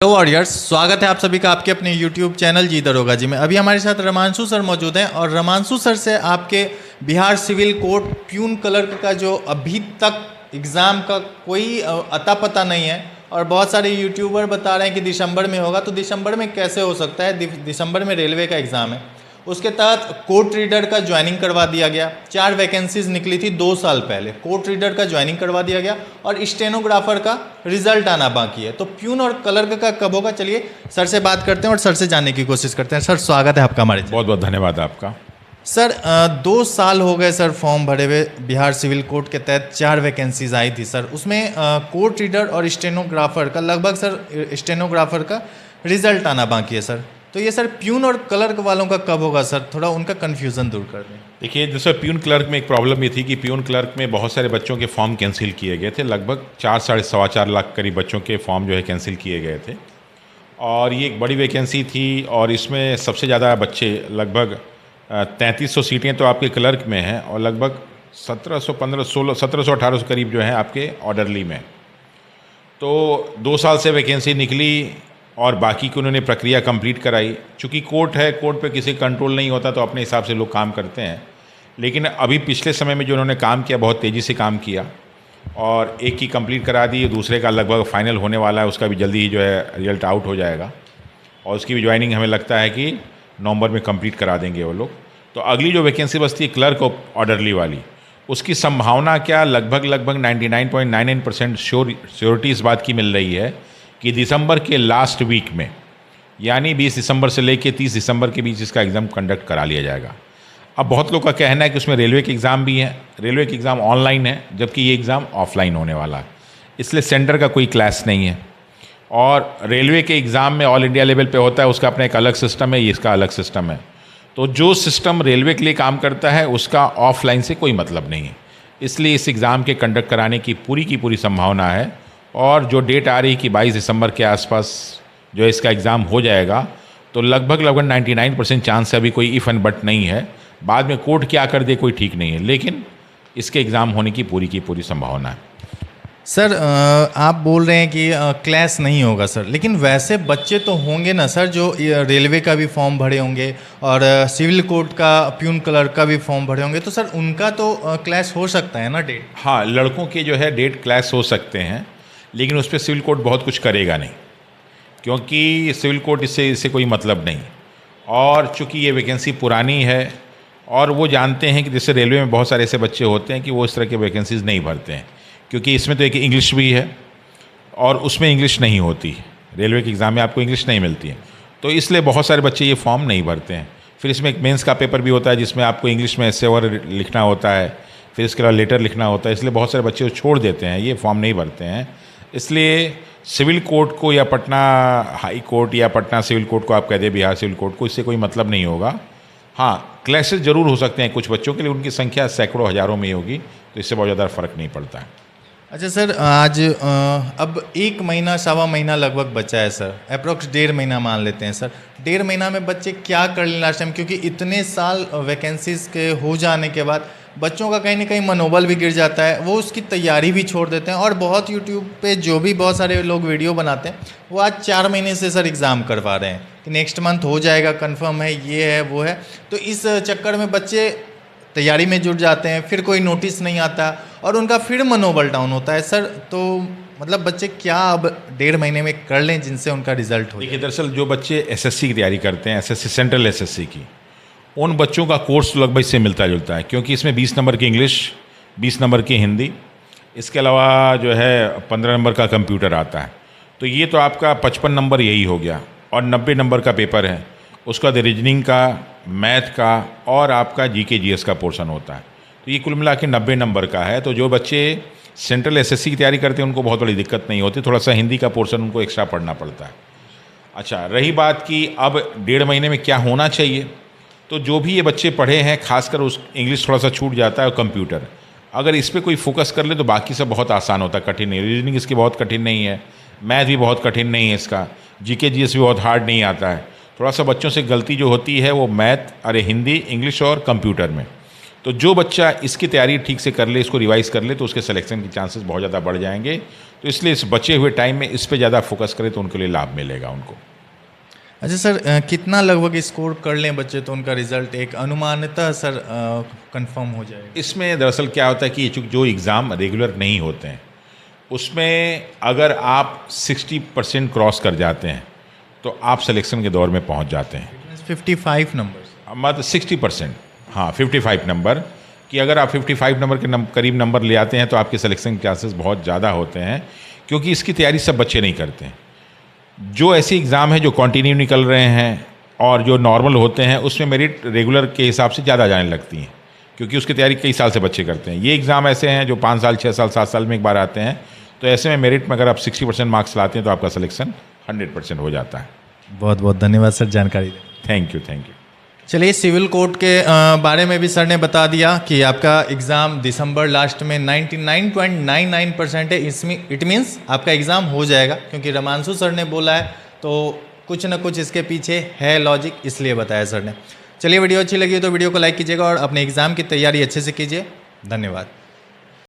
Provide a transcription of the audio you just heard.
Hello warriors, स्वागत है आप सभी का आपके अपने यूट्यूब चैनल जी दरोगा जी में। अभी हमारे साथ रमांशु सर मौजूद हैं और रमांशु सर से आपके Bihar civil court peon clerk का जो अभी तक एग्ज़ाम का कोई अता पता नहीं है और बहुत सारे यूट्यूबर बता रहे हैं कि दिसंबर में होगा, तो दिसंबर में कैसे हो सकता है? दिसंबर में रेलवे का एग्ज़ाम है, उसके तहत कोर्ट रीडर का ज्वाइनिंग करवा दिया गया। 4 वैकेंसीज निकली थी 2 साल पहले, कोर्ट रीडर का ज्वाइनिंग करवा दिया गया और स्टेनोग्राफर का रिजल्ट आना बाकी है। तो प्यून और क्लर्क का कब होगा? चलिए सर से बात करते हैं और सर से जानने की कोशिश करते हैं। सर स्वागत है आपका हमारे। बहुत बहुत धन्यवाद आपका। सर 2 साल हो गए सर फॉर्म भरे हुए। बिहार सिविल कोड के तहत 4 वैकेंसीज आई थी सर, उसमें कोर्ट रीडर और स्टेनोग्राफर का लगभग सर स्टेनोग्राफर का रिजल्ट आना बाकी है सर। तो ये सर प्यून और क्लर्क वालों का कब होगा सर? थोड़ा उनका कन्फ्यूज़न दूर कर दें। देखिए, जैसे प्यून क्लर्क में एक प्रॉब्लम ये थी कि प्यून क्लर्क में बहुत सारे बच्चों के फॉर्म कैंसिल किए गए थे। लगभग 4-4.25 लाख करीब बच्चों के फॉर्म जो है कैंसिल किए गए थे और ये एक बड़ी वैकेंसी थी और इसमें सबसे ज़्यादा बच्चे लगभग 3300 सीटें तो आपके क्लर्क में हैं और लगभग 1700, 1500, 1600, 1700, 1800 करीब जो है आपके ऑर्डरली में। तो 2 साल से वैकेंसी निकली और बाकी की उन्होंने प्रक्रिया कंप्लीट कराई। चूँकि कोर्ट है, कोर्ट पे किसी कंट्रोल नहीं होता तो अपने हिसाब से लोग काम करते हैं। लेकिन अभी पिछले समय में जो उन्होंने काम किया, बहुत तेज़ी से काम किया और एक की कंप्लीट करा दी, दूसरे का लगभग फाइनल होने वाला है, उसका भी जल्दी ही जो है रिजल्ट आउट हो जाएगा और उसकी भी ज्वाइनिंग हमें लगता है कि नवंबर में कंप्लीट करा देंगे वो लोग। तो अगली जो वैकेंसी बचती है क्लर्क ऑर्डरली वाली, उसकी संभावना क्या लगभग 99.99% श्योरिटी इस बात की मिल रही है कि दिसंबर के लास्ट वीक में, यानी 20 दिसंबर से लेकर 30 दिसंबर के बीच इसका एग्ज़ाम कंडक्ट करा लिया जाएगा। अब बहुत लोग का कहना है कि उसमें रेलवे के एग्ज़ाम भी हैं, रेलवे के एग्ज़ाम ऑनलाइन है जबकि ये एग्ज़ाम ऑफलाइन होने वाला है, इसलिए सेंटर का कोई क्लैश नहीं है। और रेलवे के एग्ज़ाम में ऑल इंडिया लेवल पे होता है, उसका अपना एक अलग सिस्टम है, ये इसका अलग सिस्टम है। तो जो सिस्टम रेलवे के लिए काम करता है उसका ऑफलाइन से कोई मतलब नहीं है, इसलिए इस एग्ज़ाम के कंडक्ट कराने की पूरी संभावना है। और जो डेट आ रही है कि 22 दिसंबर के आसपास जो इसका एग्ज़ाम हो जाएगा, तो लगभग 99% चांस है, अभी कोई इफ़ एंड बट नहीं है। बाद में कोर्ट क्या कर दे कोई ठीक नहीं है, लेकिन इसके एग्ज़ाम होने की पूरी संभावना है। सर आप बोल रहे हैं कि क्लैश नहीं होगा सर, लेकिन वैसे बच्चे तो होंगे ना सर जो रेलवे का भी फॉर्म भरे होंगे और सिविल कोड का प्यून क्लर्क का भी फॉर्म भरे होंगे, तो सर उनका तो क्लैश हो सकता है ना डेट? हाँ, लड़कों के जो है डेट क्लैश हो सकते हैं, लेकिन उस पर सिविल कोड बहुत कुछ करेगा नहीं, क्योंकि सिविल कोड इससे कोई मतलब नहीं। और चूँकि ये वैकेंसी पुरानी है और वो जानते हैं कि जैसे रेलवे में बहुत सारे ऐसे बच्चे होते हैं कि वो इस तरह के वैकेंसीज़ नहीं भरते हैं, क्योंकि इसमें तो एक इंग्लिश भी है और उसमें इंग्लिश नहीं होती। रेलवे के एग्ज़ाम में आपको इंग्लिश नहीं मिलती है, तो इसलिए बहुत सारे बच्चे ये फॉर्म नहीं भरते हैं। फिर इसमें एक मेंस का पेपर भी होता है जिसमें आपको इंग्लिश में ऐसे और लिखना होता है, फिर इसके अलावा लेटर लिखना होता है, इसलिए बहुत सारे बच्चे छोड़ देते हैं, ये फॉर्म नहीं भरते हैं। इसलिए सिविल कोर्ट को या पटना हाई कोर्ट या पटना सिविल कोर्ट को आप कह दें बिहार सिविल कोर्ट को, इससे कोई मतलब नहीं होगा। हाँ, क्लैशेस ज़रूर हो सकते हैं कुछ बच्चों के लिए, उनकी संख्या सैकड़ों हज़ारों में ही होगी, तो इससे बहुत ज़्यादा फ़र्क नहीं पड़ता है। अच्छा सर, आज अब 1 महीना 1.25 महीना लगभग बचा है सर, अप्रोक्स 1.5 महीना मान लेते हैं सर। 1.5 महीना में बच्चे क्या कर लें लास्ट टाइम, क्योंकि इतने साल वैकेंसीज के हो जाने के बाद बच्चों का कहीं ना कहीं मनोबल भी गिर जाता है, वो उसकी तैयारी भी छोड़ देते हैं। और बहुत यूट्यूब पे जो भी बहुत सारे लोग वीडियो बनाते हैं वो आज 4 महीने से सर एग्ज़ाम करवा रहे हैं कि नेक्स्ट मंथ हो जाएगा, कंफर्म है, ये है वो है। तो इस चक्कर में बच्चे तैयारी में जुट जाते हैं, फिर कोई नोटिस नहीं आता और उनका फिर मनोबल डाउन होता है सर। तो मतलब बच्चे क्या अब 1.5 महीने में कर लें जिनसे उनका रिजल्ट हो? देखिए, दरअसल जो बच्चे एसएससी की तैयारी करते हैं, एसएससी सेंट्रल एसएससी की, उन बच्चों का कोर्स लगभग इससे मिलता जुलता है, क्योंकि इसमें 20 नंबर की इंग्लिश, 20 नंबर की हिंदी, इसके अलावा जो है 15 नंबर का कंप्यूटर आता है। तो ये तो आपका 55 नंबर यही हो गया और 90 नंबर का पेपर है। उसका बाद रीजनिंग का, मैथ का और आपका जीके जीएस का पोर्शन होता है। तो ये कुल मिला के 90 नंबर का है। तो जो बच्चे सेंट्रल एसएससी की तैयारी करते हैं उनको बहुत बड़ी दिक्कत नहीं होती, थोड़ा सा हिंदी का पोर्शन उनको एक्स्ट्रा पढ़ना पड़ता है। अच्छा, रही बात कि अब 1.5 महीने में क्या होना चाहिए, तो जो भी ये बच्चे पढ़े हैं, खासकर उस इंग्लिश थोड़ा सा छूट जाता है और कंप्यूटर, अगर इस पर कोई फोकस कर ले तो बाकी सब बहुत आसान होता है, कठिन नहीं। रीजनिंग इसकी बहुत कठिन नहीं है, मैथ भी बहुत कठिन नहीं है इसका, जीके जीएस भी बहुत हार्ड नहीं आता है। थोड़ा सा बच्चों से गलती जो होती है वो मैथ, हिंदी, इंग्लिश और कंप्यूटर में। तो जो बच्चा इसकी तैयारी ठीक से कर ले, इसको रिवाइज़ कर ले, तो उसके सिलेक्शन के चांसेस बहुत ज़्यादा बढ़ जाएंगे। तो इसलिए इस बचे हुए टाइम में इस पे ज़्यादा फोकस करें तो उनके लिए लाभ मिलेगा उनको। अच्छा सर, कितना लगभग स्कोर कर लें बच्चे तो उनका रिजल्ट एक अनुमानतः सर कंफर्म हो जाएगा? इसमें दरअसल क्या होता है कि जो एग्ज़ाम रेगुलर नहीं होते हैं उसमें अगर आप 60% क्रॉस कर जाते हैं तो आप सिलेक्शन के दौर में पहुंच जाते हैं। 55 नंबर, मतलब 60%, हाँ 55 नंबर, कि अगर आप 55 नंबर के करीब नंबर ले आते हैं तो आपके सिलेक्शन के चांसेस बहुत ज़्यादा होते हैं, क्योंकि इसकी तैयारी सब बच्चे नहीं करते हैं। जो ऐसे एग्ज़ाम हैं जो कंटिन्यू निकल रहे हैं और जो नॉर्मल होते हैं उसमें मेरिट रेगुलर के हिसाब से ज़्यादा जाने लगती हैं, क्योंकि उसकी तैयारी कई साल से बच्चे करते हैं। ये एग्ज़ाम ऐसे हैं जो 5 साल 6 साल 7 साल में एक बार आते हैं, तो ऐसे में मेरिट में अगर आप 60% मार्क्स लाते हैं तो आपका सिलेक्शन 100% हो जाता है। बहुत बहुत धन्यवाद सर जानकारी देने। Thank you, thank you. चलिए, सिविल कोर्ट के बारे में भी सर ने बता दिया कि आपका एग्ज़ाम दिसंबर लास्ट में 99.99% है। इसमें इट मीन्स आपका एग्ज़ाम हो जाएगा, क्योंकि रमांशु सर ने बोला है तो कुछ ना कुछ इसके पीछे है लॉजिक, इसलिए बताया सर ने। चलिए, वीडियो अच्छी लगी तो वीडियो को लाइक कीजिएगा और अपने एग्ज़ाम की तैयारी अच्छे से कीजिए। धन्यवाद।